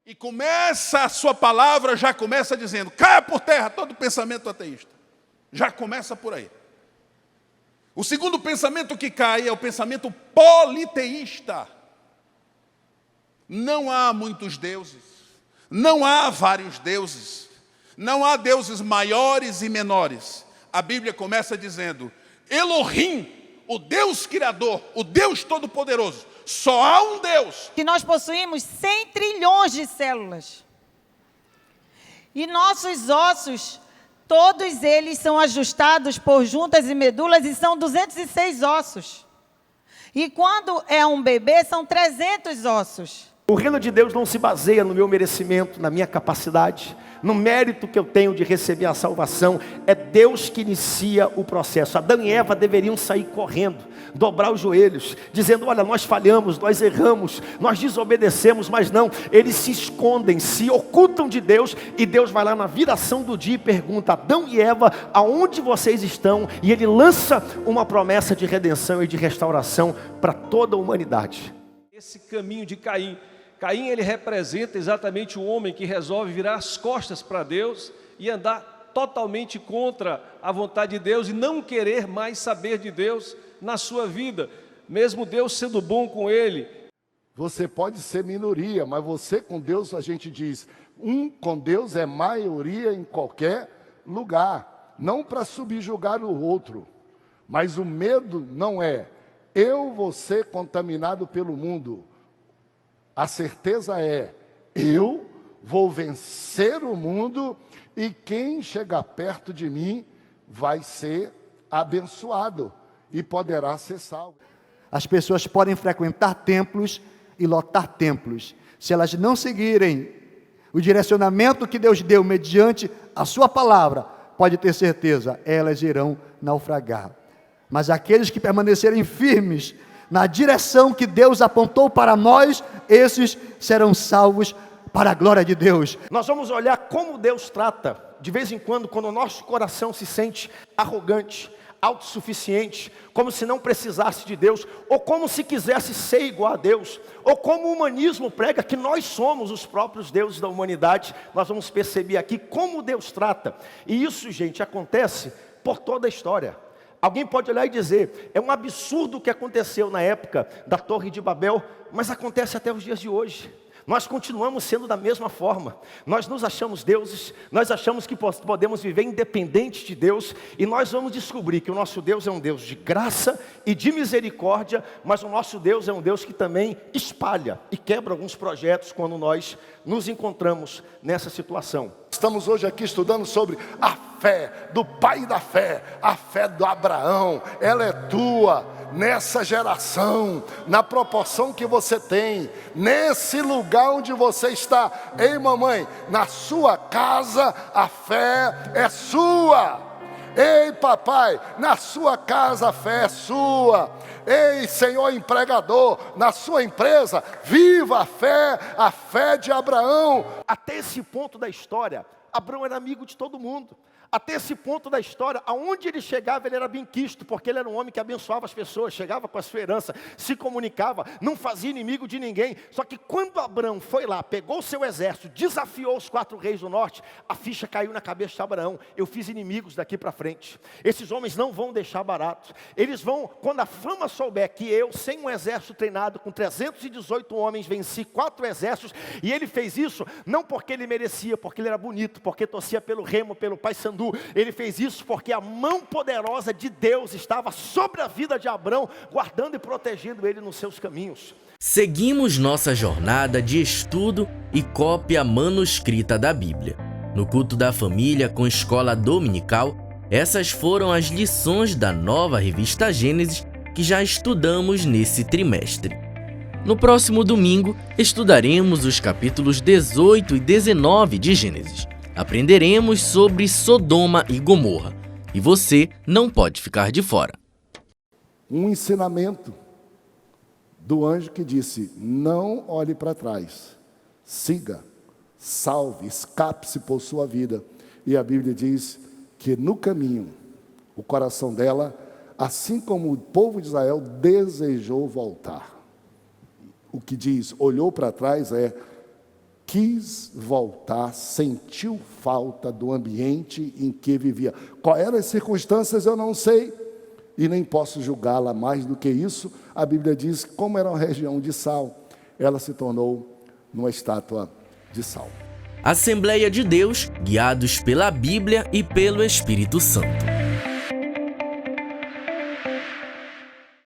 E começa a sua palavra, já começa dizendo, caia por terra todo pensamento ateísta. Já começa por aí. O segundo pensamento que cai é o pensamento politeísta. Não há muitos deuses, não há vários deuses, não há deuses maiores e menores. A Bíblia começa dizendo, Elohim, o Deus Criador, o Deus Todo-Poderoso, só há um Deus. Que nós possuímos 100 trilhões de células. E nossos ossos, todos eles são ajustados por juntas e medulas e são 206 ossos. E quando é um bebê, são 300 ossos. O reino de Deus não se baseia no meu merecimento, na minha capacidade, no mérito que eu tenho de receber a salvação. É Deus que inicia o processo. Adão e Eva deveriam sair correndo, dobrar os joelhos, dizendo, olha, nós falhamos, nós erramos, nós desobedecemos, mas não, eles se escondem, se ocultam de Deus, e Deus vai lá na viração do dia e pergunta, Adão e Eva, aonde vocês estão? E Ele lança uma promessa de redenção e de restauração para toda a humanidade. Esse caminho de Caim, ele representa exatamente o homem que resolve virar as costas para Deus e andar totalmente contra a vontade de Deus e não querer mais saber de Deus na sua vida, mesmo Deus sendo bom com ele. Você pode ser minoria, mas você com Deus, a gente diz, com Deus é maioria em qualquer lugar, não para subjugar o outro, mas o medo não é eu vou ser contaminado pelo mundo. A certeza é, eu vou vencer o mundo e quem chegar perto de mim vai ser abençoado e poderá ser salvo. As pessoas podem frequentar templos e lotar templos. Se elas não seguirem o direcionamento que Deus deu mediante a sua palavra, pode ter certeza, elas irão naufragar. Mas aqueles que permanecerem firmes na direção que Deus apontou para nós, esses serão salvos para a glória de Deus. Nós vamos olhar como Deus trata, de vez em quando o nosso coração se sente arrogante, autossuficiente, como se não precisasse de Deus, ou como se quisesse ser igual a Deus, ou como o humanismo prega que nós somos os próprios deuses da humanidade. Nós vamos perceber aqui como Deus trata, e isso, gente, acontece por toda a história. Alguém pode olhar e dizer, é um absurdo o que aconteceu na época da Torre de Babel, mas acontece até os dias de hoje. Nós continuamos sendo da mesma forma. Nós nos achamos deuses, nós achamos que podemos viver independente de Deus, e nós vamos descobrir que o nosso Deus é um Deus de graça e de misericórdia, mas o nosso Deus é um Deus que também espalha e quebra alguns projetos quando nós nos encontramos nessa situação. Estamos hoje aqui estudando sobre a fé do pai da fé, a fé do Abraão. Ela é tua, nessa geração, na proporção que você tem, nesse lugar onde você está. Ei, mamãe, na sua casa a fé é sua. Ei, papai, na sua casa a fé é sua. Ei, senhor empregador, na sua empresa, viva a fé de Abraão. Até esse ponto da história, Abraão era amigo de todo mundo. Até esse ponto da história, aonde ele chegava, ele era benquisto, porque ele era um homem que abençoava as pessoas, chegava com a sua herança, se comunicava, não fazia inimigo de ninguém. Só que quando Abraão foi lá, pegou o seu exército, desafiou os 4 reis do norte, a ficha caiu na cabeça de Abraão. Eu fiz inimigos daqui para frente. Esses homens não vão deixar barato. Eles vão, quando a fama souber que eu, sem um exército treinado, com 318 homens, venci 4 exércitos, e ele fez isso, não porque ele merecia, porque ele era bonito, porque torcia pelo Remo, pelo Paysandu. Ele fez isso porque a mão poderosa de Deus estava sobre a vida de Abraão, guardando e protegendo ele nos seus caminhos. Seguimos nossa jornada de estudo e cópia manuscrita da Bíblia. No culto da família com escola dominical, essas foram as lições da nova revista Gênesis que já estudamos nesse trimestre. No próximo domingo, estudaremos os capítulos 18 e 19 de Gênesis. Aprenderemos sobre Sodoma e Gomorra, e você não pode ficar de fora. Um ensinamento do anjo que disse, não olhe para trás, siga, salve, escape-se por sua vida. E a Bíblia diz que no caminho, o coração dela, assim como o povo de Israel, desejou voltar. O que diz, olhou para trás quis voltar, sentiu falta do ambiente em que vivia. Quais eram as circunstâncias, eu não sei, e nem posso julgá-la mais do que isso. A Bíblia diz que, como era uma região de sal, ela se tornou numa estátua de sal. Assembleia de Deus, guiados pela Bíblia e pelo Espírito Santo.